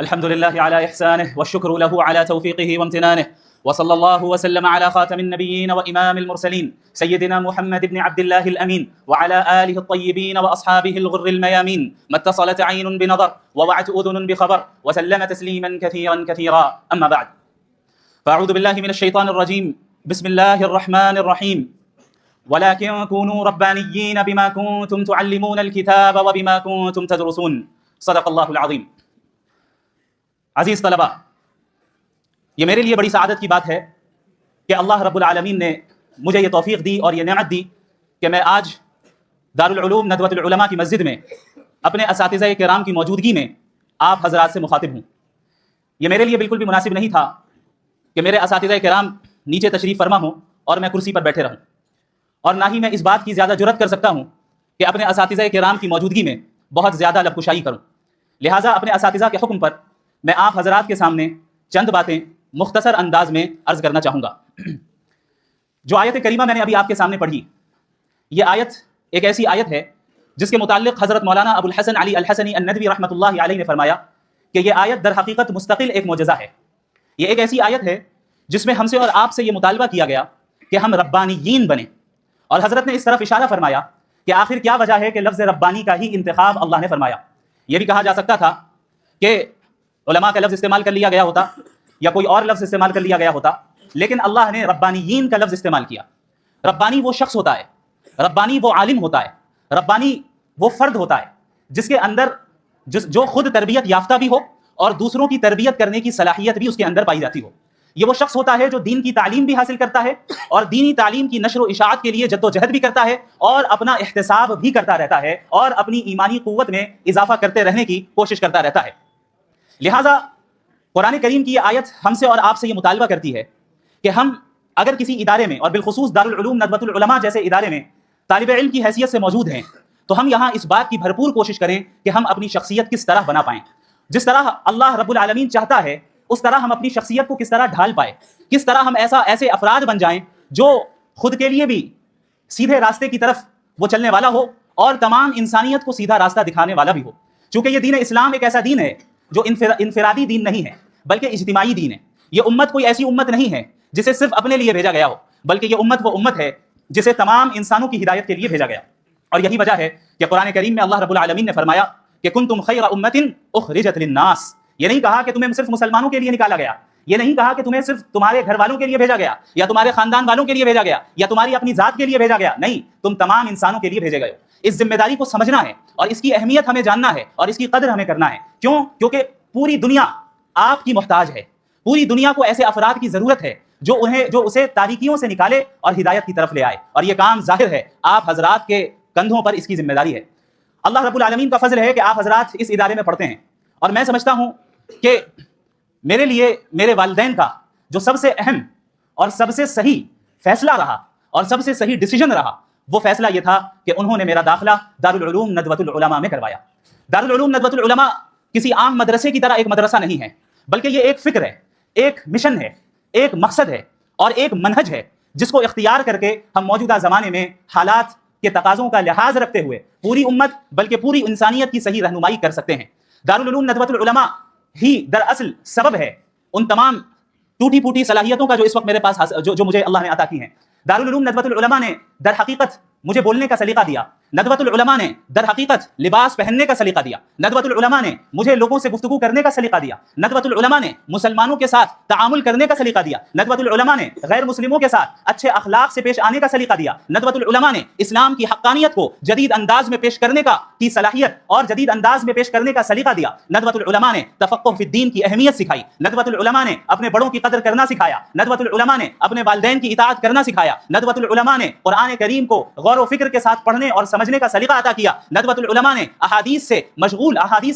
الحمد لله على إحسانه والشكر له على توفيقه وامتنانه، وصلى الله وسلم على خاتم النبيين وإمام المرسلين سيدنا محمد بن عبد الله الأمين وعلى آله الطيبين وأصحابه الغر الميامين، ما اتصلت عين بنظر ووعت أذن بخبر وسلم تسليما كثيرا كثيرا. أما بعد، فأعوذ بالله من الشيطان الرجيم. بسم الله الرحمن الرحيم. ولكن كونوا ربانيين بما كنتم تعلمون الكتاب وبما كنتم تدرسون. صدق اللہ العظیم. عزیز طلبہ، یہ میرے لیے بڑی سعادت کی بات ہے کہ اللہ رب العالمین نے مجھے یہ توفیق دی اور یہ نعمت دی کہ میں آج دارالعلوم ندوۃ العلماء کی مسجد میں اپنے اساتذہ کرام کی موجودگی میں آپ حضرات سے مخاطب ہوں. یہ میرے لیے بالکل بھی مناسب نہیں تھا کہ میرے اساتذہ کرام نیچے تشریف فرما ہوں اور میں کرسی پر بیٹھے رہوں، اور نہ ہی میں اس بات کی زیادہ جرأت کر سکتا ہوں کہ اپنے اساتذہ کرام کی موجودگی میں بہت زیادہ لب کشائی کروں. لہٰذا اپنے اساتذہ کے حکم پر میں آپ حضرات کے سامنے چند باتیں مختصر انداز میں عرض کرنا چاہوں گا. جو آیت کریمہ میں نے ابھی آپ کے سامنے پڑھی، یہ آیت ایک ایسی آیت ہے جس کے متعلق حضرت مولانا ابو الحسن علی الحسنی الندوی رحمۃ اللہ علیہ نے فرمایا کہ یہ آیت در حقیقت مستقل ایک معجزہ ہے. یہ ایک ایسی آیت ہے جس میں ہم سے اور آپ سے یہ مطالبہ کیا گیا کہ ہم ربانیین بنیں، اور حضرت نے اس طرف اشارہ فرمایا کہ آخر کیا وجہ ہے کہ لفظ ربانی کا ہی انتخاب اللہ نے فرمایا. یہ بھی کہا جا سکتا تھا کہ علماء کا لفظ استعمال کر لیا گیا ہوتا یا کوئی اور لفظ استعمال کر لیا گیا ہوتا، لیکن اللہ نے ربانیین کا لفظ استعمال کیا. ربانی وہ شخص ہوتا ہے، ربانی وہ عالم ہوتا ہے، ربانی وہ فرد ہوتا ہے جس کے اندر جو خود تربیت یافتہ بھی ہو اور دوسروں کی تربیت کرنے کی صلاحیت بھی اس کے اندر پائی جاتی ہو. یہ وہ شخص ہوتا ہے جو دین کی تعلیم بھی حاصل کرتا ہے اور دینی تعلیم کی نشر و اشاعت کے لیے جد و جہد بھی کرتا ہے اور اپنا احتساب بھی کرتا رہتا ہے اور اپنی ایمانی قوت میں اضافہ کرتے رہنے کی کوشش کرتا رہتا ہے. لہٰذا قرآن کریم کی یہ آیت ہم سے اور آپ سے یہ مطالبہ کرتی ہے کہ ہم اگر کسی ادارے میں اور بالخصوص دارالعلوم ندوۃ العلماء جیسے ادارے میں طالب علم کی حیثیت سے موجود ہیں تو ہم یہاں اس بات کی بھرپور کوشش کریں کہ ہم اپنی شخصیت کس طرح بنا پائیں. جس طرح اللہ رب العالمین چاہتا ہے اس طرح ہم اپنی شخصیت کو کس طرح ڈھال پائیں، کس طرح ہم ایسے افراد بن جائیں جو خود کے لیے بھی سیدھے راستے کی طرف وہ چلنے والا ہو اور تمام انسانیت کو سیدھا راستہ دکھانے والا بھی ہو. چونکہ یہ دین اسلام ایک ایسا دین ہے جو انفرادی دین نہیں ہے بلکہ اجتماعی دین ہے. یہ امت کوئی ایسی امت نہیں ہے جسے صرف اپنے لیے بھیجا گیا ہو، بلکہ یہ امت وہ امت ہے جسے تمام انسانوں کی ہدایت کے لیے بھیجا گیا. اور یہی وجہ ہے کہ قرآن کریم میں اللہ رب العالمین نے فرمایا کہ کنتم خیر امۃ اخرجت للناس. یہ نہیں کہا کہ تمہیں صرف مسلمانوں کے لیے نکالا گیا، یہ نہیں کہا کہ تمہیں صرف تمہارے گھر والوں کے لیے بھیجا گیا یا تمہارے خاندان والوں کے لیے بھیجا گیا یا تمہاری اپنی ذات کے لیے بھیجا گیا. نہیں، تم تمام انسانوں کے لیے بھیجے گئے ہو. اس ذمہ داری کو سمجھنا ہے اور اس کی اہمیت ہمیں جاننا ہے اور اس کی قدر ہمیں کرنا ہے. کیونکہ پوری دنیا آپ کی محتاج ہے. پوری دنیا کو ایسے افراد کی ضرورت ہے جو اسے تاریکیوں سے نکالے اور ہدایت کی طرف لے آئے، اور یہ کام ظاہر ہے آپ حضرات کے کندھوں پر اس کی ذمہ داری ہے. اللہ رب العالمین کا فضل ہے کہ آپ حضرات اس ادارے میں پڑھتے ہیں، اور میں سمجھتا ہوں کہ میرے لیے میرے والدین کا جو سب سے اہم اور سب سے صحیح فیصلہ رہا اور سب سے صحیح ڈیسیجن رہا وہ فیصلہ یہ تھا کہ انہوں نے میرا داخلہ دارالعلوم ندوۃ العلماء میں کروایا. دارالعلوم ندوۃ العلماء کسی عام مدرسے کی طرح ایک مدرسہ نہیں ہے، بلکہ یہ ایک فکر ہے، ایک مشن ہے، ایک مقصد ہے اور ایک منہج ہے جس کو اختیار کر کے ہم موجودہ زمانے میں حالات کے تقاضوں کا لحاظ رکھتے ہوئے پوری امت بلکہ پوری انسانیت کی صحیح رہنمائی کر سکتے ہیں. دارالعلوم ندوۃ العلماء ہی دراصل سبب ہے ان تمام ٹوٹی پھوٹی صلاحیتوں کا جو اس وقت میرے پاس جو مجھے اللہ نے عطا کی ہیں. دارالعلوم ندوۃ العلماء نے در حقیقت مجھے بولنے کا سلیقہ دیا. ندوۃ العلماء نے در حقیقت لباس پہننے کا سلیقہ دیا. ندوۃ العلماء نے مجھے لوگوں سے گفتگو کرنے کا سلیقہ دیا. ندوۃ العلماء نے مسلمانوں کے ساتھ تعامل کرنے کا سلیقہ دیا. ندوۃ العلماء نے غیر مسلموں کے ساتھ اچھے اخلاق سے پیش آنے کا سلیقہ دیا. ندوۃ العلماء نے اسلام کی حقانیت کو جدید انداز میں پیش کرنے کی صلاحیت اور جدید انداز میں پیش کرنے کا سلیقہ دیا. ندوۃ العلماء نے تفقہ فی الدین کی اہمیت سکھائی. ندوۃ العلماء نے اپنے بڑوں کی قدر کرنا سکھایا. ندوۃ العلماء نے اپنے والدین کی اطاعت کرنا سکھایا. ندوۃ العلماء نے قرآن کریم کو غور و فکر کے ساتھ پڑھنے اور سمجھنے کا سلیقہ عطا کیا. ندوۃ العلماء نے احادیث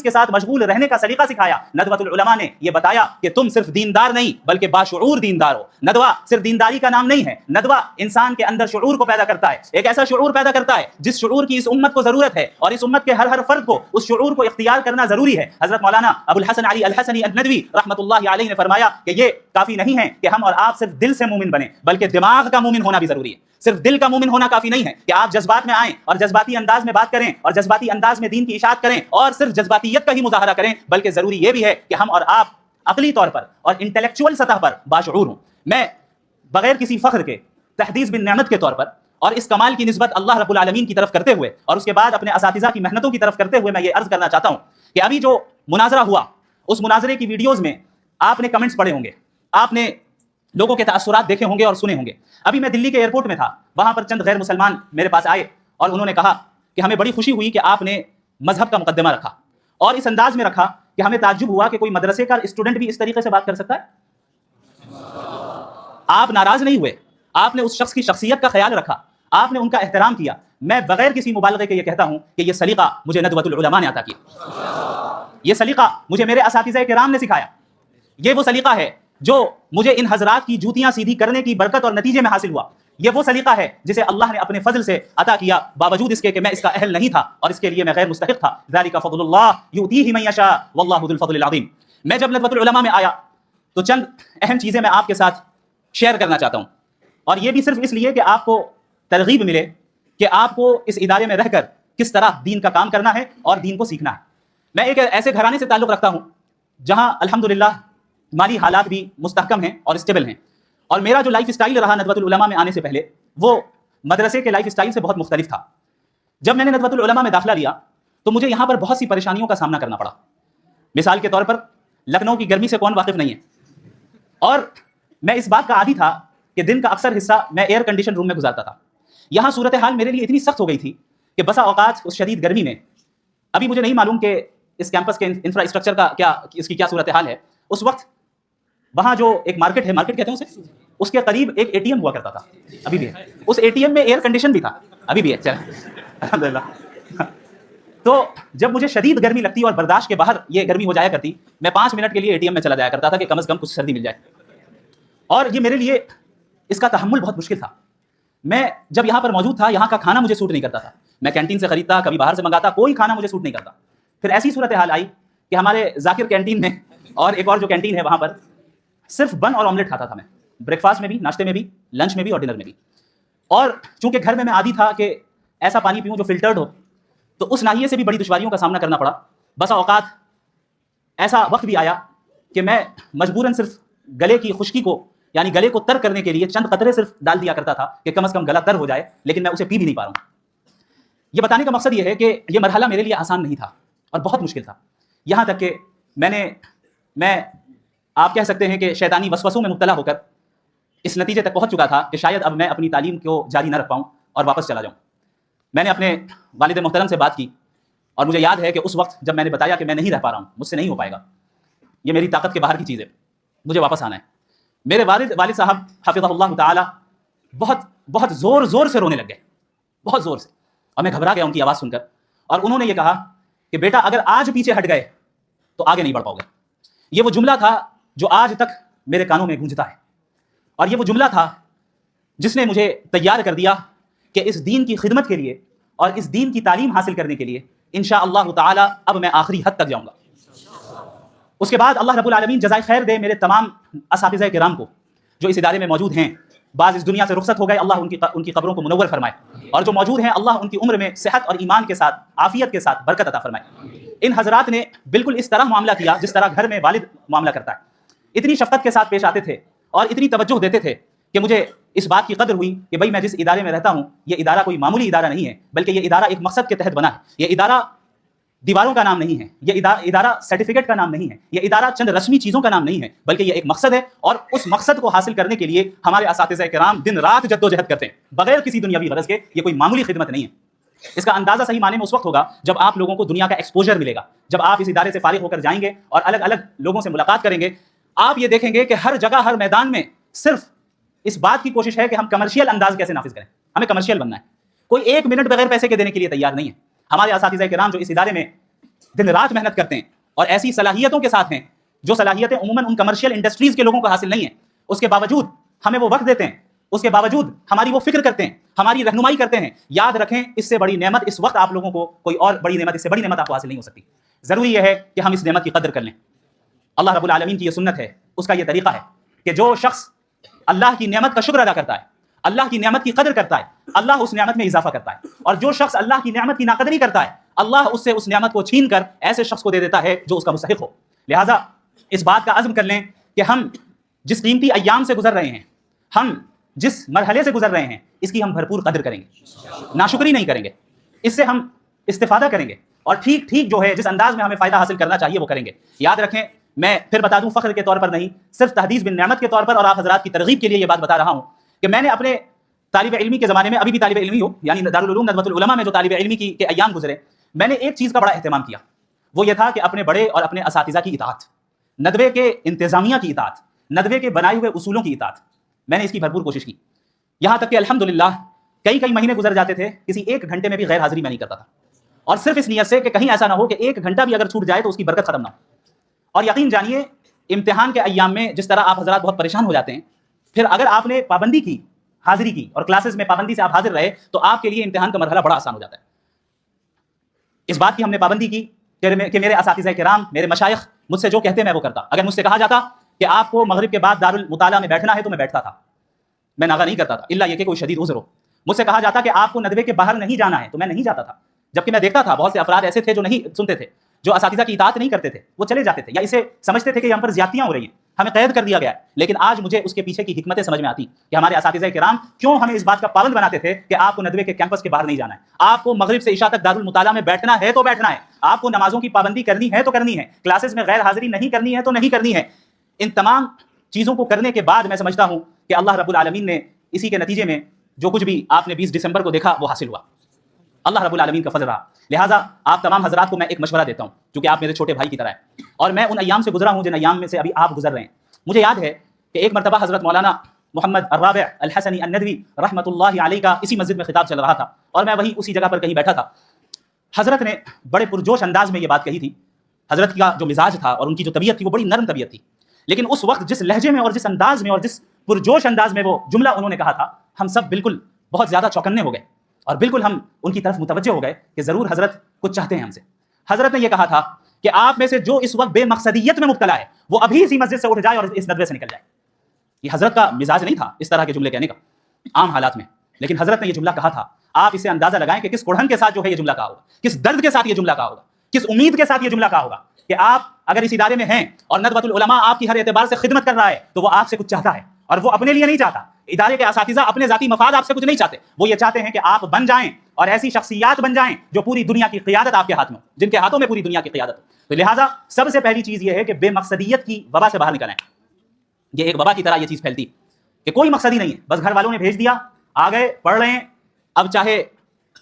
کے ساتھ مشغول رہنے کا سلیقہ سکھایا. ندوۃ العلماء نے یہ بتایا کہ تم صرف دیندار نہیں بلکہ باشعور دیندار ہو. ندوہ صرف دینداری کا نام نہیں ہے، ندوہ انسان کے اندر شعور کو پیدا کرتا ہے، ایک ایسا شعور پیدا کرتا ہے جس شعور کی اس امت کو ضرورت ہے اور اس امت کے ہر فرد کو اس شعور کو اختیار کرنا ضروری ہے. حضرت مولانا ابو الحسن علی الحسنی الندوی رحمۃ اللہ علیہ نے فرمایا کہ یہ کافی نہیں ہے کہ ہم اور آپ صرف دل سے مومن بنیں بلکہ دماغ کا مومن ہونا بھی ضروری ہے. صرف دل کا مومن ہونا کافی نہیں ہے کہ آپ جذبات میں آئیں اور جذباتی انداز میں بات کریں اور جذباتی انداز میں دین کی اشاعت کریں اور صرف جذباتیت کا ہی مظاہرہ کریں، بلکہ ضروری یہ بھی ہے کہ ہم اور آپ عقلی طور پر اور انٹلیکچوئل سطح پر باشعور ہوں۔ میں بغیر کسی فخر کے تحدیث بن نعمت کے طور پر اور اس کمال کی نسبت اللہ رب العالمین کی طرف کرتے ہوئے اور اس کے بعد اپنے اساتذہ کی محنتوں کی طرف کرتے ہوئے میں یہ عرض کرنا چاہتا ہوں کہ ابھی جو مناظرہ ہوا اس مناظرے کی ویڈیوز میں آپ نے کمنٹس پڑھے ہوں گے، آپ نے لوگوں کے تاثرات دیکھے ہوں گے اور سنے ہوں گے۔ ابھی میں دلی کے ایئرپورٹ میں تھا، وہاں پر چند غیر مسلمان میرے پاس آئے اور انہوں نے کہا کہ ہمیں بڑی خوشی ہوئی کہ آپ نے مذہب کا مقدمہ رکھا اور اس انداز میں رکھا کہ ہمیں تعجب ہوا کہ کوئی مدرسے کا اسٹوڈنٹ بھی اس طریقے سے بات کر سکتا ہے۔ آپ ناراض نہیں ہوئے، آپ نے اس شخص کی شخصیت کا خیال رکھا، آپ نے ان کا احترام کیا۔ میں بغیر کسی مبالغے کے یہ کہتا ہوں کہ یہ سلیقہ مجھے ندوۃ العلماء نے عطا کیا، یہ سلیقہ مجھے میرے اساتذہ کرام نے سکھایا، یہ وہ سلیقہ ہے جو مجھے ان حضرات کی جوتیاں سیدھی کرنے کی برکت اور نتیجے میں حاصل ہوا، یہ وہ سلیقہ ہے جسے اللہ نے اپنے فضل سے عطا کیا باوجود اس کے کہ میں اس کا اہل نہیں تھا اور اس کے لیے میں غیر مستحق تھا۔ ذالک فضل اللہ یؤتیہ من یشاء واللہ ذو الفضل العظیم۔ میں جب ندوۃ العلماء میں آیا تو چند اہم چیزیں میں آپ کے ساتھ شیئر کرنا چاہتا ہوں، اور یہ بھی صرف اس لیے کہ آپ کو ترغیب ملے کہ آپ کو اس ادارے میں رہ کر کس طرح دین کا کام کرنا ہے اور دین کو سیکھنا ہے۔ میں ایک ایسے گھرانے سے تعلق رکھتا ہوں جہاں الحمدللہ مالی حالات بھی مستحکم ہیں اور اسٹیبل ہیں، اور میرا جو لائف اسٹائل رہا ندوۃ العلماء میں آنے سے پہلے وہ مدرسے کے لائف اسٹائل سے بہت مختلف تھا۔ جب میں نے ندوۃ العلماء میں داخلہ لیا تو مجھے یہاں پر بہت سی پریشانیوں کا سامنا کرنا پڑا۔ مثال کے طور پر لکھنؤ کی گرمی سے کون واقف نہیں ہے، اور میں اس بات کا عادی تھا کہ دن کا اکثر حصہ میں ایئر کنڈیشن روم میں گزارتا تھا۔ یہاں صورتحال میرے لیے اتنی سخت ہو گئی تھی کہ بسا اوقات اس شدید گرمی میں، ابھی مجھے نہیں معلوم کہ اس کیمپس کے انفراسٹرکچر کا کیا اس کی کیا صورتحال ہے، اس وقت وہاں جو ایک مارکیٹ ہے، مارکیٹ کہتے ہیں اسے، اس کے قریب ایک اے ٹی ایم ہوا کرتا تھا، ابھی بھی ہے، اس اے ٹی ایم میں ایئر کنڈیشن بھی تھا، ابھی بھی ہے، چلیں الحمدللہ۔ تو جب مجھے شدید گرمی لگتی اور برداشت کے باہر یہ گرمی ہو جایا کرتی، میں 5 منٹ کے لیے اے ٹی ایم میں چلا جایا کرتا تھا کہ کم از کم کچھ سردی مل جائے، اور یہ میرے لیے اس کا تحمل بہت مشکل تھا۔ میں جب یہاں پر موجود تھا، یہاں کا کھانا مجھے سوٹ نہیں کرتا تھا، میں کینٹین سے خریدتا، کبھی باہر سے منگاتا، کوئی کھانا مجھے سوٹ نہیں کرتا۔ پھر ایسی صورتحال آئی کہ ہمارے ذاکر کینٹین میں اور ایک اور جو کینٹین ہے وہاں پر صرف بن اور آملیٹ کھاتا تھا میں، بریک فاسٹ میں بھی، ناشتے میں بھی، لنچ میں بھی اور ڈنر میں بھی۔ اور چونکہ گھر میں عادی تھا کہ ایسا پانی پیوں جو فلٹرڈ ہو، تو اس ناحیے سے بھی بڑی دشواریوں کا سامنا کرنا پڑا۔ بسا اوقات ایسا وقت بھی آیا کہ میں مجبوراً صرف گلے کی خشکی کو، یعنی گلے کو تر کرنے کے لیے چند قطرے صرف ڈال دیا کرتا تھا کہ کم از کم گلا تر ہو جائے، لیکن میں اسے پی بھی نہیں پا رہا ہوں۔ یہ بتانے کا مقصد یہ ہے کہ یہ مرحلہ میرے لیے آسان نہیں تھا اور بہت مشکل تھا، یہاں تک کہ میں آپ کہہ سکتے ہیں کہ شیطانی وسوسوں میں مبتلا ہو کر اس نتیجے تک پہنچ چکا تھا کہ شاید اب میں اپنی تعلیم کو جاری نہ رکھ پاؤں اور واپس چلا جاؤں۔ میں نے اپنے والد محترم سے بات کی اور مجھے یاد ہے کہ اس وقت جب میں نے بتایا کہ میں نہیں رہ پا رہا ہوں، مجھ سے نہیں ہو پائے گا، یہ میری طاقت کے باہر کی چیز ہے، مجھے واپس آنا ہے، میرے والد صاحب حفظہ اللہ تعالی بہت زور سے رونے لگ گئے، بہت زور سے، اور میں گھبرا گیا ان کی آواز سن کر، اور انہوں نے یہ کہا کہ بیٹا اگر آج پیچھے ہٹ گئے تو آگے نہیں بڑھ پاؤ گے۔ یہ وہ جملہ تھا جو آج تک میرے کانوں میں گونجتا ہے، اور یہ وہ جملہ تھا جس نے مجھے تیار کر دیا کہ اس دین کی خدمت کے لیے اور اس دین کی تعلیم حاصل کرنے کے لیے انشاءاللہ تعالی اب میں آخری حد تک جاؤں گا۔ اس کے بعد اللہ رب العالمین جزائے خیر دے میرے تمام اساتذہ کرام کو جو اس ادارے میں موجود ہیں، بعض اس دنیا سے رخصت ہو گئے، اللہ ان کی قبروں کو منور فرمائے، اور جو موجود ہیں اللہ ان کی عمر میں صحت اور ایمان کے ساتھ، عافیت کے ساتھ برکت عطا فرمائے۔ ان حضرات نے بالکل اس طرح معاملہ کیا جس طرح گھر میں والد معاملہ کرتا ہے، اتنی شفقت کے ساتھ پیش آتے تھے اور اتنی توجہ دیتے تھے کہ مجھے اس بات کی قدر ہوئی کہ بھائی میں جس ادارے میں رہتا ہوں یہ ادارہ کوئی معمولی ادارہ نہیں ہے، بلکہ یہ ادارہ ایک مقصد کے تحت بنا ہے، یہ ادارہ دیواروں کا نام نہیں ہے، یہ ادارہ سرٹیفکیٹ کا نام نہیں ہے، یہ ادارہ چند رسمی چیزوں کا نام نہیں ہے، بلکہ یہ ایک مقصد ہے، اور اس مقصد کو حاصل کرنے کے لیے ہمارے اساتذہ کرام دن رات جدوجہد کرتے ہیں بغیر کسی دنیاوی غرض کے۔ یہ کوئی معمولی خدمت نہیں ہے۔ اس کا اندازہ صحیح معنی میں اس وقت ہوگا جب آپ لوگوں کو دنیا کا ایکسپوجر ملے گا، جب آپ اس ادارے سے فارغ ہو کر جائیں گے اور الگ الگ لوگوں سے ملاقات کریں گے، آپ یہ دیکھیں گے کہ ہر جگہ ہر میدان میں صرف اس بات کی کوشش ہے کہ ہم کمرشیل انداز کیسے نافذ کریں، ہمیں کمرشیل بننا ہے، کوئی ایک منٹ بغیر پیسے کے دینے کے لیے تیار نہیں ہے۔ ہمارے اساتذہ کرام جو اس ادارے میں دن رات محنت کرتے ہیں اور ایسی صلاحیتوں کے ساتھ ہیں جو صلاحیتیں عموماً ان کمرشیل انڈسٹریز کے لوگوں کو حاصل نہیں ہیں، اس کے باوجود ہمیں وہ وقت دیتے ہیں، اس کے باوجود ہماری وہ فکر کرتے ہیں، ہماری رہنمائی کرتے ہیں۔ یاد رکھیں اس سے بڑی نعمت اس وقت آپ لوگوں کو کوئی اور بڑی نعمت، اس سے بڑی نعمت آپ کو حاصل نہیں ہو سکتی۔ ضروری یہ ہے کہ ہم اس نعمت کی قدر کر لیں۔ اللہ رب العالمین کی یہ سنت ہے، اس کا یہ طریقہ ہے کہ جو شخص اللہ کی نعمت کا شکر ادا کرتا ہے، اللہ کی نعمت کی قدر کرتا ہے اللہ اس نعمت میں اضافہ کرتا ہے، اور جو شخص اللہ کی نعمت کی ناقدری کرتا ہے اللہ اس سے اس نعمت کو چھین کر ایسے شخص کو دے دیتا ہے جو اس کا مستحق ہو۔ لہٰذا اس بات کا عزم کر لیں کہ ہم جس قیمتی ایام سے گزر رہے ہیں، ہم جس مرحلے سے گزر رہے ہیں، اس کی ہم بھرپور قدر کریں گے، ناشکری نہیں کریں گے، اس سے ہم استفادہ کریں گے، اور ٹھیک جو ہے جس انداز میں ہمیں فائدہ حاصل کرنا چاہیے وہ کریں گے۔ یاد رکھیں، میں پھر بتا دوں، فخر کے طور پر نہیں، صرف تحدیث بن نعمت کے طور پر اور آپ حضرات کی ترغیب کے لیے یہ بات بتا رہا ہوں کہ میں نے اپنے طالب علمی کے زمانے میں، ابھی بھی طالب علمی ہوں، یعنی دارالعلوم ندوۃ العلماء میں جو طالب علمی کے ایام گزرے، میں نے ایک چیز کا بڑا اہتمام کیا، وہ یہ تھا کہ اپنے بڑے اور اپنے اساتذہ کی اطاعت، ندوے کے انتظامیہ کی اطاعت، ندوے کے بنائے ہوئے اصولوں کی اطاعت، میں نے اس کی بھرپور کوشش کی، یہاں تک کہ الحمدللہ کئی مہینے گزر جاتے تھے، کسی ایک گھنٹے میں بھی غیر حاضری میں نہیں کرتا تھا، اور صرف اس نیت سے کہ کہیں ایسا نہ ہو کہ ایک گھنٹہ بھی اگر چھوٹ جائے تو اس کی برکت ختم نہ ہو۔ اور یقین جانیے، امتحان کے ایام میں جس طرح آپ حضرات بہت پریشان ہو جاتے ہیں، پھر اگر آپ نے پابندی کی، حاضری کی، اور کلاسز میں پابندی سے آپ حاضر رہے تو آپ کے لیے امتحان کا مرحلہ بڑا آسان ہو جاتا ہے۔ اس بات کی ہم نے پابندی کی کہ میرے اساتذہ کرام، میرے مشائخ مجھ سے جو کہتے میں وہ کرتا۔ اگر مجھ سے کہا جاتا کہ آپ کو مغرب کے بعد دارالمطالعہ میں بیٹھنا ہے تو میں بیٹھتا تھا، میں ناغہ نہیں کرتا تھا، الا یہ کہ کوئی شدید عذر ہو۔ مجھ سے کہا جاتا کہ آپ کو ندوے کے باہر نہیں جانا ہے تو میں نہیں جاتا تھا، جبکہ میں دیکھتا تھا بہت سے افراد ایسے تھے جو نہیں سنتے تھے، جو اساتذہ کی اطاعت نہیں کرتے تھے، وہ چلے جاتے تھے، یا اسے سمجھتے تھے کہ ہم پر زیادتیاں ہو رہی ہیں، ہمیں قید کر دیا گیا ہے۔ لیکن آج مجھے اس کے پیچھے کی حکمتیں سمجھ میں آتی کہ ہمارے اساتذہ کرام کیوں ہمیں اس بات کا پابند بناتے تھے کہ آپ کو ندوے کے کیمپس کے باہر نہیں جانا ہے، آپ کو مغرب سے عشاء تک دارالمطالعہ میں بیٹھنا ہے تو بیٹھنا ہے، آپ کو نمازوں کی پابندی کرنی ہے تو کرنی ہے، کلاسز میں غیر حاضری نہیں کرنی ہے تو نہیں کرنی ہے۔ ان تمام چیزوں کو کرنے کے بعد میں سمجھتا ہوں کہ اللہ رب العالمین نے اسی کے نتیجے میں جو کچھ بھی آپ نے 20 دسمبر کو دیکھا وہ حاصل ہوا، اللہ رب العالمین کا فضل رہا۔ لہٰذا آپ تمام حضرات کو میں ایک مشورہ دیتا ہوں، چونکہ آپ میرے چھوٹے بھائی کی طرح ہیں، اور میں ان ایام سے گزرا ہوں جن ایام میں سے ابھی آپ گزر رہے ہیں۔ مجھے یاد ہے کہ ایک مرتبہ حضرت مولانا محمد الرابع الحسنی الندوی رحمۃ اللہ علیہ کا اسی مسجد میں خطاب چل رہا تھا، اور میں وہیں اسی جگہ پر کہیں بیٹھا تھا۔ حضرت نے بڑے پرجوش انداز میں یہ بات کہی تھی۔ حضرت کا جو مزاج تھا اور ان کی جو طبیعت تھی وہ بڑی نرم طبیعت تھی، لیکن اس وقت جس لہجے میں اور جس انداز میں اور جس پرجوش انداز میں وہ جملہ انہوں نے کہا تھا، ہم سب بالکل بہت زیادہ چوکنے ہو گئے، اور بالکل ہم ان کی طرف متوجہ ہو گئے کہ ضرور حضرت کچھ چاہتے ہیں ہم سے۔ حضرت نے یہ کہا تھا کہ آپ میں سے جو اس وقت بے مقصدیت میں مبتلا ہے وہ ابھی اسی مسجد سے اٹھ جائے اور اس ندوے سے نکل جائے۔ یہ حضرت کا مزاج نہیں تھا اس طرح کے جملے کہنے کا عام حالات میں، لیکن حضرت نے یہ جملہ کہا تھا۔ آپ اسے اندازہ لگائیں کہ کس کڑھن کے ساتھ جو ہے یہ جملہ کہا ہوگا، کس درد کے ساتھ یہ جملہ کہا ہوگا، کس امید کے ساتھ یہ جملہ کہا ہوگا کہ آپ اگر اس ادارے میں ہیں اور ندوۃ العلماء آپ کی ہر اعتبار سے خدمت کر رہا ہے تو وہ آپ سے کچھ چاہتا ہے، اور وہ اپنے لیے نہیں چاہتا۔ ادارے کے اساتذہ اپنے ذاتی مفاد آپ سے کچھ نہیں چاہتے، وہ یہ چاہتے ہیں کہ آپ بن جائیں اور ایسی شخصیات بن جائیں جو پوری دنیا کی قیادت آپ کے ہاتھ میں ہو، جن کے ہاتھوں میں پوری دنیا کی قیادت ہو۔ تو لہٰذا سب سے پہلی چیز یہ ہے کہ بے مقصدیت کی وبا سے باہر نکلنا ہے۔ یہ ایک وبا کی طرح یہ چیز پھیلتی کہ کوئی مقصد ہی نہیں ہے، بس گھر والوں نے بھیج دیا، آ گئے، پڑھ رہے ہیں، اب چاہے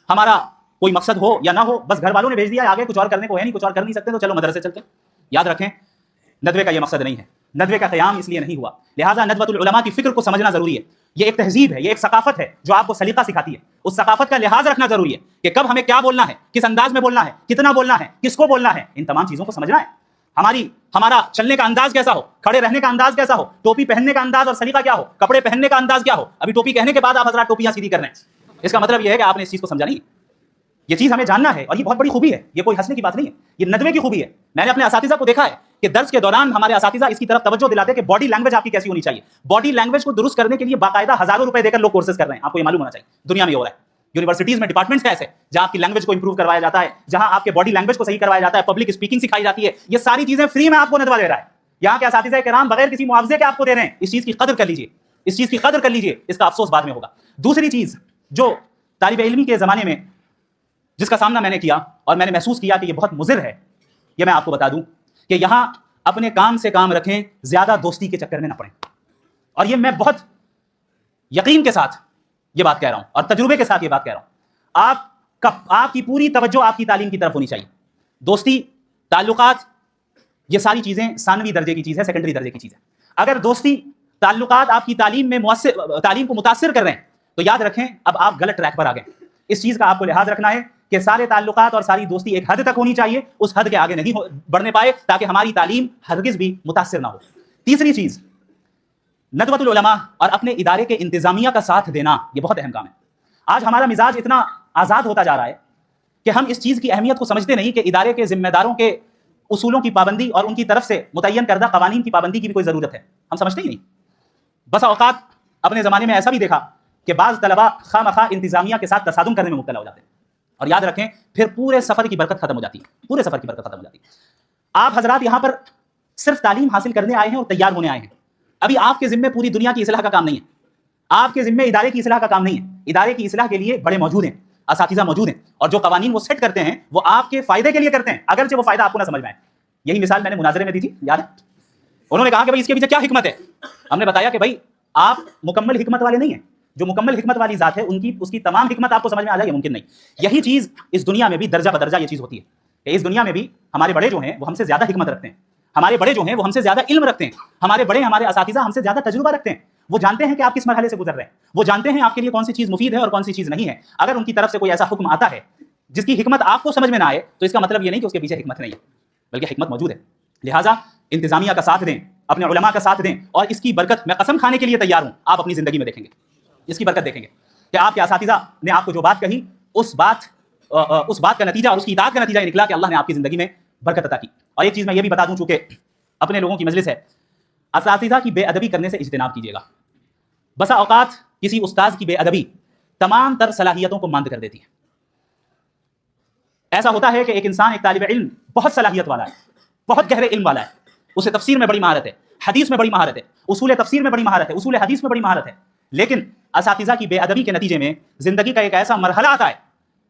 ہمارا کوئی مقصد ہو یا نہ ہو، بس گھر والوں نے بھیج دیا، آگے کچھ اور کرنے کو ہے نہیں، کچھ اور کر نہیں سکتے تو چلو مدرسے چلتے ہیں۔ یاد رکھیں، ندوے کا یہ مقصد نہیں ہے، ندوے کا قیام اس لیے نہیں ہوا، لہٰذا ندوۃ العلماء کی فکر کو سمجھنا ضروری ہے۔ یہ ایک تہذیب ہے، یہ ایک ثقافت ہے جو آپ کو سلیقہ سکھاتی ہے، اس ثقافت کا لحاظ رکھنا ضروری ہے کہ کب ہمیں کیا بولنا ہے، کس انداز میں بولنا ہے، کتنا بولنا ہے، کس کو بولنا ہے، ان تمام چیزوں کو سمجھنا ہے۔ ہمارا چلنے کا انداز کیسا ہو، کھڑے رہنے کا انداز کیسا ہو، ٹوپی پہننے کا انداز اور سلیقہ کیا ہو، کپڑے پہننے کا انداز کیا ہو۔ ابھی ٹوپی کہنے کے بعد آپ حضرات ٹوپیاں سیدھی کر رہے ہیں، اس کا مطلب یہ ہے کہ آپ نے اس چیز کو سمجھا نہیں۔ یہ چیز ہمیں جاننا ہے، اور یہ بہت بڑی خوبی ہے، یہ کوئی ہنسنے کی بات نہیں ہے، یہ ندوے کی خوبی ہے۔ میں نے اپنے اساتذہ کو دیکھا ہے کہ درس کے دوران ہمارے اساتذہ اس کی طرف توجہ دلاتے کہ باڈی لینگویج آپ کی کیسی ہونی چاہیے۔ باڈی لینگویج کو درست کرنے کے لیے باقاعدہ ہزاروں روپے دے کر لوگ کورسز کر رہے ہیں، آپ کو یہ معلوم ہونا چاہیے، دنیا میں یہ ہو رہا ہے۔ یونیورسٹیز میں ڈپارٹمنٹس ہیں ایسے جہاں آپ کی لینگویج کو امپروو کروایا جاتا ہے، جہاں آپ کے باڈی لینگویج کو صحیح کروایا جاتا ہے، پبلک اسپیکنگ سکھائی جاتی ہے، یہ ساری چیزیں فری میں آپ کو ندوہ دے رہا ہے۔ یہاں کے اساتذہ کرام بغیر کسی معاوضے کے آپ کو دے رہے ہیں، اس چیز کی قدر کر لیجیے، اس چیز کی قدر کر لیجیے، اس کا افسوس بعد میں ہوگا۔ دوسری چیز جو طالب علمی کے زمانے میں جس کا سامنا میں نے کیا اور میں نے محسوس کیا کہ یہ بہت مضر ہے، یہ میں آپ کو بتا دوں کہ یہاں اپنے کام سے کام رکھیں، زیادہ دوستی کے چکر میں نہ پڑیں۔ اور یہ میں بہت یقین کے ساتھ یہ بات کہہ رہا ہوں اور تجربے کے ساتھ یہ بات کہہ رہا ہوں۔ آپ کی پوری توجہ آپ کی تعلیم کی طرف ہونی چاہیے۔ دوستی، تعلقات، یہ ساری چیزیں ثانوی درجے کی چیز ہے، سیکنڈری درجے کی چیز ہے۔ اگر دوستی، تعلقات آپ کی تعلیم کو متاثر کر رہے ہیں تو یاد رکھیں اب آپ غلط ٹریک پر آ گئے۔ اس چیز کا آپ کو لحاظ رکھنا ہے کہ سارے تعلقات اور ساری دوستی ایک حد تک ہونی چاہیے، اس حد کے آگے نہیں بڑھنے پائے تاکہ ہماری تعلیم ہرگز بھی متاثر نہ ہو۔ تیسری چیز، ندوۃ العلماء اور اپنے ادارے کے انتظامیہ کا ساتھ دینا، یہ بہت اہم کام ہے۔ آج ہمارا مزاج اتنا آزاد ہوتا جا رہا ہے کہ ہم اس چیز کی اہمیت کو سمجھتے نہیں کہ ادارے کے ذمہ داروں کے اصولوں کی پابندی اور ان کی طرف سے متعین کردہ قوانین کی پابندی کی بھی کوئی ضرورت ہے، ہم سمجھتے ہی نہیں۔ بسا اوقات اپنے زمانے میں ایسا بھی دیکھا کہ بعض طلباء خواہ مخواہ انتظامیہ کے ساتھ تصادم کرنے میں مبتلا ہو جاتے ہیں، اور یاد رکھیں پھر پورے سفر کی برکت ختم ہو جاتی ہے، پورے سفر کی برکت ختم ہو جاتی ہے۔ آپ حضرات یہاں پر صرف تعلیم حاصل کرنے آئے ہیں اور تیار ہونے آئے ہیں، ابھی آپ کے ذمے پوری دنیا کی اصلاح کا کام نہیں ہے، آپ کے ذمے ادارے کی اصلاح کا کام نہیں ہے۔ ادارے کی اصلاح کے لیے بڑے موجود ہیں، اساتذہ موجود ہیں، اور جو قوانین وہ سیٹ کرتے ہیں وہ آپ کے فائدے کے لیے کرتے ہیں، اگرچہ وہ فائدہ آپ کو نہ سمجھ میں آئے۔ یہی مثال میں نے مناظرے میں دی تھی، یاد ہے؟ انہوں نے کہا کہ بھائی اس کے پیچھے کیا حکمت ہے؟ ہم نے بتایا کہ بھائی آپ مکمل حکمت والے نہیں ہیں، جو مکمل حکمت والی ذات ہے اس کی تمام حکمت آپ کو سمجھ میں آ جائے یہ ممکن نہیں۔ یہی چیز اس دنیا میں بھی درجہ بدرجہ یہ چیز ہوتی ہے کہ اس دنیا میں بھی ہمارے بڑے جو ہیں وہ ہم سے زیادہ حکمت رکھتے ہیں، ہمارے بڑے جو ہیں وہ ہم سے زیادہ علم رکھتے ہیں، ہمارے بڑے ہمارے اساتذہ ہم سے زیادہ تجربہ رکھتے ہیں، وہ جانتے ہیں کہ آپ کس مرحلے سے گزر رہے ہیں، وہ جانتے ہیں آپ کے لیے کون سی چیز مفید ہے اور کون سی چیز نہیں ہے۔ اگر ان کی طرف سے کوئی ایسا حکم آتا ہے جس کی حکمت آپ کو سمجھ میں نہ آئے تو اس کا مطلب یہ نہیں کہ اس کے پیچھے حکمت نہیں ہے، بلکہ حکمت موجود ہے۔ لہٰذا انتظامیہ کا ساتھ دیں، اپنے علماء کا ساتھ دیں، اور اس کی برکت میں قسم کھانے کے لیے تیار ہوں آپ اپنی زندگی میں دیکھیں گے، اس کی برکت دیکھیں گے کہ آپ کے اساتذہ نے آپ کو جو بات کہی اس بات کا نتیجہ اور اس کی اطاعت کا نتیجہ یہ نکلا کہ اللہ نے آپ کی زندگی میں برکت عطا کی۔ اور ایک چیز میں یہ بھی بتا دوں، چونکہ اپنے لوگوں کی مجلس ہے، اساتذہ کی بے ادبی کرنے سے اجتناب کیجیے گا۔ بسا اوقات کسی استاذ کی بے ادبی تمام تر صلاحیتوں کو ماند کر دیتی ہے۔ ایسا ہوتا ہے کہ ایک انسان، ایک طالب علم بہت صلاحیت والا ہے، بہت گہرے علم والا ہے، اسے تفسیر میں بڑی مہارت ہے، حدیث میں بڑی مہارت ہے، اصول تفسیر میں بڑی مہارت ہے، اصول حدیث میں بڑی مہارت ہے، لیکن اساتذہ کی بے ادبی کے نتیجے میں زندگی کا ایک ایسا مرحلہ آتا ہے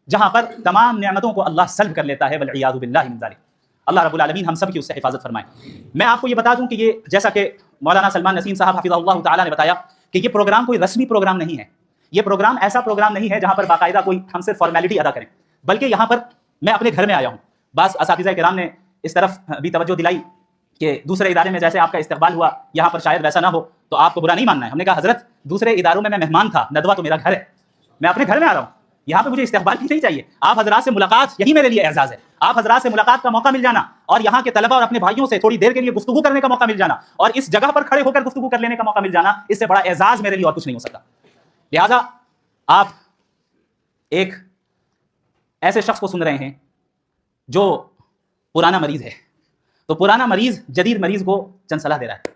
جہاں پر تمام نعمتوں کو اللہ سلب کر لیتا ہے، والعیاذ باللہ من ذلک۔ اللہ رب العالمین ہم سب کی اس سے حفاظت فرمائے۔ میں آپ کو یہ بتا دوں کہ یہ جیسا کہ مولانا سلمان نسیم صاحب حفظہ اللہ تعالیٰ نے بتایا کہ یہ پروگرام کوئی رسمی پروگرام نہیں ہے، یہ پروگرام ایسا پروگرام نہیں ہے جہاں پر باقاعدہ کوئی ہم سے فارمیلٹی ادا کریں، بلکہ یہاں پر میں اپنے گھر میں آیا ہوں۔ بعض اساتذہ کرام نے اس طرف بھی توجہ دلائی کہ دوسرے ادارے میں جیسے آپ کا استقبال ہوا یہاں پر شاید ویسا نہ ہو تو آپ کو برا نہیں ماننا ہے۔ ہم نے کہا حضرت دوسرے اداروں میں مہمان تھا، ندوہ تو میرا گھر ہے، میں اپنے گھر میں آ رہا ہوں، یہاں پہ مجھے استقبال کی نہیں چاہیے۔ آپ حضرات سے ملاقات یہی میرے لیے اعزاز ہے، آپ حضرات سے ملاقات کا موقع مل جانا اور یہاں کے طلبہ اور اپنے بھائیوں سے تھوڑی دیر کے لیے گفتگو کرنے کا موقع مل جانا اور اس جگہ پر کھڑے ہو کر گفتگو کر لینے کا موقع مل جانا، اس سے بڑا اعزاز میرے لیے اور کچھ نہیں ہو سکتا۔ لہٰذا آپ ایک ایسے شخص کو سن رہے ہیں جو پرانا مریض ہے، تو پرانا مریض جدید مریض کو چند صلاح دے رہا ہے۔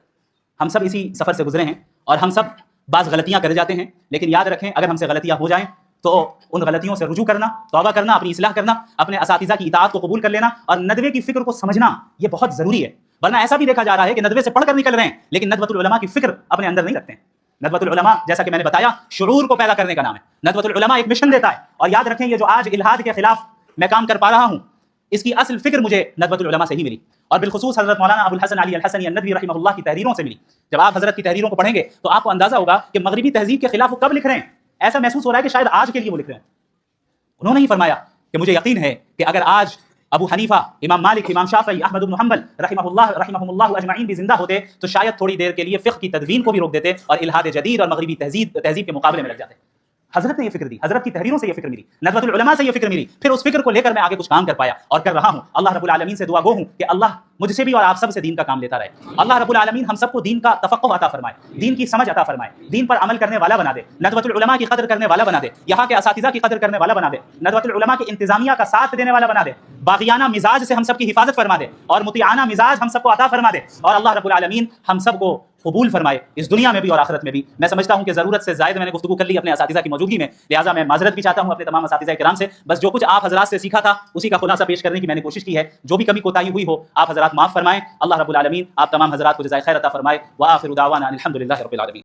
ہم سب اسی سفر سے گزرے ہیں اور ہم سب بعض غلطیاں کر جاتے ہیں، لیکن یاد رکھیں اگر ہم سے غلطیاں ہو جائیں تو ان غلطیوں سے رجوع کرنا، توبہ کرنا، اپنی اصلاح کرنا، اپنے اساتذہ کی اطاعت کو قبول کر لینا اور ندوے کی فکر کو سمجھنا یہ بہت ضروری ہے۔ ورنہ ایسا بھی دیکھا جا رہا ہے کہ ندوے سے پڑھ کر نکل رہے ہیں لیکن ندوۃ العلماء کی فکر اپنے اندر نہیں رکھتے ہیں۔ ندوۃ العلماء جیسا کہ میں نے بتایا شعور کو پیدا کرنے کا نام ہے۔ ندوۃ العلماء ایک مشن دیتا ہے، اور یاد رکھیں یہ جو آج الحاد کے خلاف میں کام کر پا رہا ہوں اس کی اصل فکر مجھے ندوۃ العلماء سے ہی ملی، اور بالخصوص حضرت مولانا ابو الحسن علی الحسنی الندوی رحمہ اللہ کی تحریروں سے ملی۔ جب آپ حضرت کی تحریروں کو پڑھیں گے تو آپ کو اندازہ ہوگا کہ مغربی تہذیب کے خلاف وہ کب لکھ رہے ہیں۔ ایسا محسوس ہو رہا ہے کہ شاید آج کے لیے وہ لکھ رہے ہیں۔ انہوں نے ہی فرمایا کہ مجھے یقین ہے کہ اگر آج ابو حنیفہ، امام مالک، امام شافعی، احمد بن حنبل رحمہ اللہ اجمعین بھی زندہ ہوتے تو شاید تھوڑی دیر کے لیے فقہ کی تدوین کو بھی روک دیتے اور الحاد جدید اور مغربی تہذیب کے مقابلے میں لگ جاتے۔ حضرت نے یہ فکر دی، حضرت کی تحریروں سے یہ فکر ملی، ندوۃ العلماء سے یہ فکر ملی، پھر اس فکر کو لے کر میں آگے کچھ کام کر پایا اور کر رہا ہوں۔ اللہ رب العالمین سے دعا گو ہوں کہ اللہ مجھ سے بھی اور آپ سب سے دین کا کام لیتا رہے۔ اللہ رب العالمین ہم سب کو دین کا تفقہ عطا فرمائے، دین کی سمجھ عطا فرمائے، دین پر عمل کرنے والا بنا دے، ندوۃ العلماء کی قدر کرنے والا بنا دے، یہاں کے اساتذہ کی قدر کرنے والا بنا دے، ندوۃ العلماء کی انتظامیہ کا ساتھ دینے والا بنا دے، باغیانہ مزاج سے ہم سب کی حفاظت فرما دے اور مطیعانہ مزاج ہم سب کو عطا فرما دے، اور اللہ رب العالمین ہم سب کو قبول فرمائے اس دنیا میں بھی اور آخرت میں بھی۔ میں سمجھتا ہوں کہ ضرورت سے زائد میں نے گفتگو کر لی اپنے اساتذہ کی موجودگی میں، لہٰذا میں معذرت بھی چاہتا ہوں اپنے تمام اساتذہ کرام سے۔ بس جو کچھ آپ حضرات سے سیکھا تھا اسی کا خلاصہ پیش کرنے کی میں نے کوشش کی ہے، جو بھی کمی کوتاہی ہوئی ہو آپ حضرات معاف فرمائیں۔ اللہ رب العالمین آپ تمام حضرات کو جزائے خیر عطا فرمائے۔ وآخر دعوانا الحمد للہ رب العالمین۔